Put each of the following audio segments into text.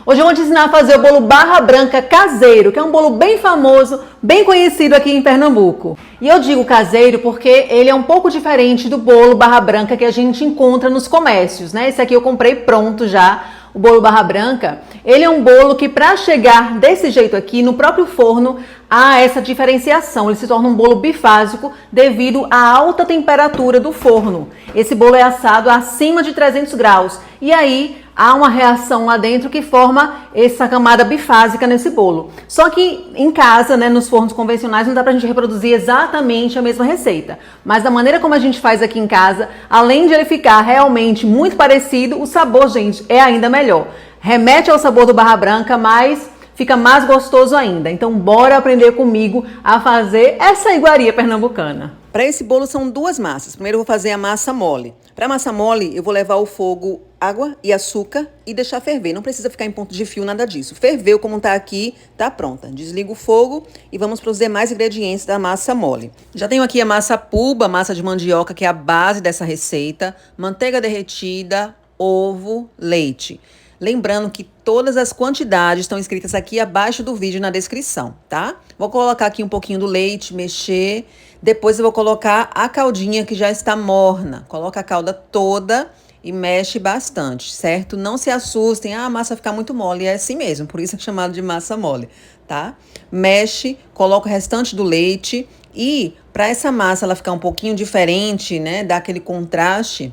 Hoje eu vou te ensinar a fazer o bolo barra branca caseiro, que é um bolo bem famoso, bem conhecido aqui em Pernambuco. E eu digo caseiro porque ele é um pouco diferente do bolo barra branca que a gente encontra nos comércios, né? Esse aqui eu comprei pronto já, o bolo barra branca. Ele é um bolo que para chegar desse jeito aqui, no próprio forno, há essa diferenciação. Ele se torna um bolo bifásico devido à alta temperatura do forno. Esse bolo é assado acima de 300 graus. E aí há uma reação lá dentro que forma essa camada bifásica nesse bolo. Só que em casa, né, nos fornos convencionais, não dá pra gente reproduzir exatamente a mesma receita. Mas da maneira como a gente faz aqui em casa, além de ele ficar realmente muito parecido, o sabor, gente, é ainda melhor. Remete ao sabor do barra branca, mas fica mais gostoso ainda. Então bora aprender comigo a fazer essa iguaria pernambucana. Para esse bolo são duas massas. Primeiro eu vou fazer a massa mole. Para massa mole, eu vou levar ao fogo água e açúcar e deixar ferver. Não precisa ficar em ponto de fio, nada disso. Ferveu como tá aqui, tá pronta. Desliga o fogo e vamos para os demais ingredientes da massa mole. Já tenho aqui a massa puba, massa de mandioca, que é a base dessa receita. Manteiga derretida, ovo, leite. Lembrando que todas as quantidades estão escritas aqui abaixo do vídeo na descrição, tá? Vou colocar aqui um pouquinho do leite, mexer. Depois eu vou colocar a caldinha que já está morna. Coloca a calda toda e mexe bastante, certo? Não se assustem, a massa fica muito mole, é assim mesmo, por isso é chamado de massa mole, tá? Mexe, coloca o restante do leite e para essa massa ela ficar um pouquinho diferente, né, dar aquele contraste,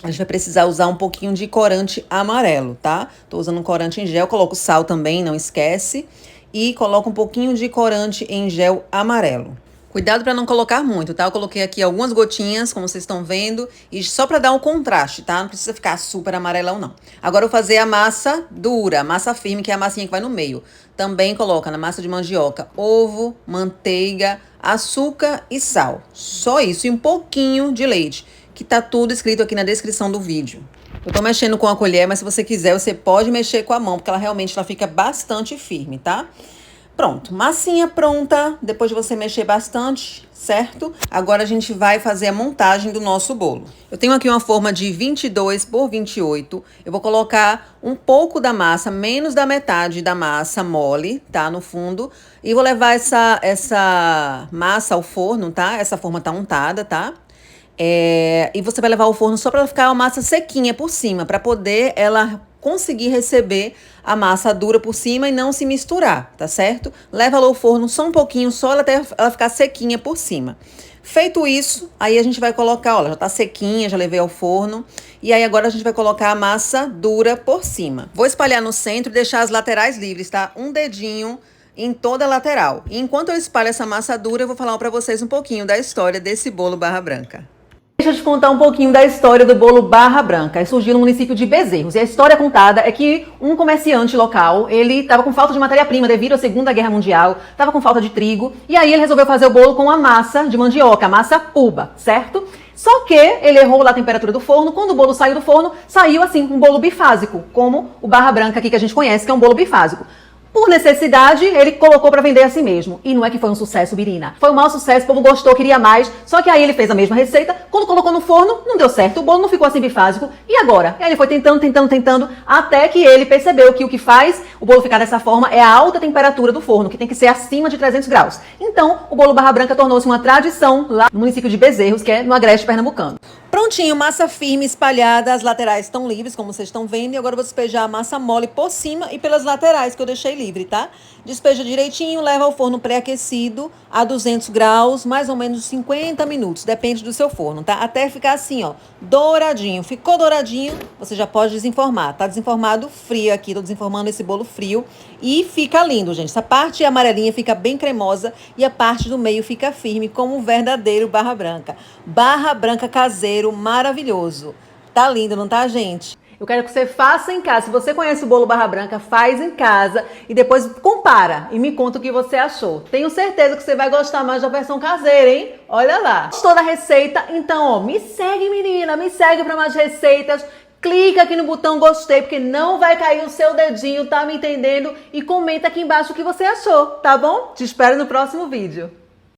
a gente vai precisar usar um pouquinho de corante amarelo, tá? Tô usando um corante em gel, coloco sal também, não esquece, e coloco um pouquinho de corante em gel amarelo. Cuidado para não colocar muito, tá? Eu coloquei aqui algumas gotinhas, como vocês estão vendo, e só para dar um contraste, tá? Não precisa ficar super amarelão, não. Agora eu vou fazer a massa dura, a massa firme, que é a massinha que vai no meio. Também coloca na massa de mandioca ovo, manteiga, açúcar e sal. Só isso, e um pouquinho de leite, que tá tudo escrito aqui na descrição do vídeo. Eu tô mexendo com a colher, mas se você quiser, você pode mexer com a mão, porque ela realmente fica bastante firme, tá? Pronto, massinha pronta, depois de você mexer bastante, certo? Agora a gente vai fazer a montagem do nosso bolo. Eu tenho aqui uma forma de 22 por 28, eu vou colocar um pouco da massa, menos da metade da massa mole, tá? No fundo, e vou levar essa massa ao forno, tá? Essa forma tá untada, tá? E você vai levar ao forno só para ficar uma massa sequinha por cima, para poder ela conseguir receber a massa dura por cima e não se misturar, tá certo? Leva ela ao forno só um pouquinho, só até ela ficar sequinha por cima. Feito isso, aí a gente vai colocar, olha, já tá sequinha, já levei ao forno. E aí agora a gente vai colocar a massa dura por cima. Vou espalhar no centro e deixar as laterais livres, tá? Um dedinho em toda a lateral. E enquanto eu espalho essa massa dura, eu vou falar para vocês um pouquinho da história desse bolo barra branca. Deixa eu te contar um pouquinho da história do bolo barra branca. Ele surgiu no município de Bezerros. E a história contada é que um comerciante local, ele estava com falta de matéria-prima devido à Segunda Guerra Mundial, estava com falta de trigo, e aí ele resolveu fazer o bolo com a massa de mandioca, a massa puba, certo? Só que ele errou lá a temperatura do forno. Quando o bolo saiu do forno, saiu assim, um bolo bifásico, como o barra branca aqui que a gente conhece, que é um bolo bifásico. Por necessidade, ele colocou para vender assim mesmo. E não é que foi um sucesso, Birina. Foi um mau sucesso, o povo gostou, queria mais. Só que aí ele fez a mesma receita. Quando colocou no forno, não deu certo. O bolo não ficou assim bifásico. E agora? E aí ele foi tentando, até que ele percebeu que o que faz o bolo ficar dessa forma é a alta temperatura do forno, que tem que ser acima de 300 graus. Então, o bolo barra branca tornou-se uma tradição lá no município de Bezerros, que é no agreste pernambucano. Prontinho, massa firme espalhada, as laterais estão livres, como vocês estão vendo. E agora eu vou despejar a massa mole por cima e pelas laterais, que eu deixei livre, tá? Despeja direitinho, leva ao forno pré-aquecido a 200 graus, mais ou menos 50 minutos, depende do seu forno, tá? Até ficar assim, ó, douradinho. Ficou douradinho, você já pode desenformar. Tá desenformado frio aqui, tô desenformando esse bolo frio. E fica lindo, gente. Essa parte amarelinha fica bem cremosa e a parte do meio fica firme, como um verdadeiro barra branca. Barra branca caseiro, maravilhoso. Tá lindo, não tá, gente? Eu quero que você faça em casa. Se você conhece o bolo barra branca, faz em casa e depois compara e me conta o que você achou. Tenho certeza que você vai gostar mais da versão caseira, hein? Olha lá. Gostou da receita? Então, ó, me segue, menina, me segue para mais receitas. Clica aqui no botão gostei, porque não vai cair o seu dedinho, tá me entendendo? E comenta aqui embaixo o que você achou, tá bom? Te espero no próximo vídeo.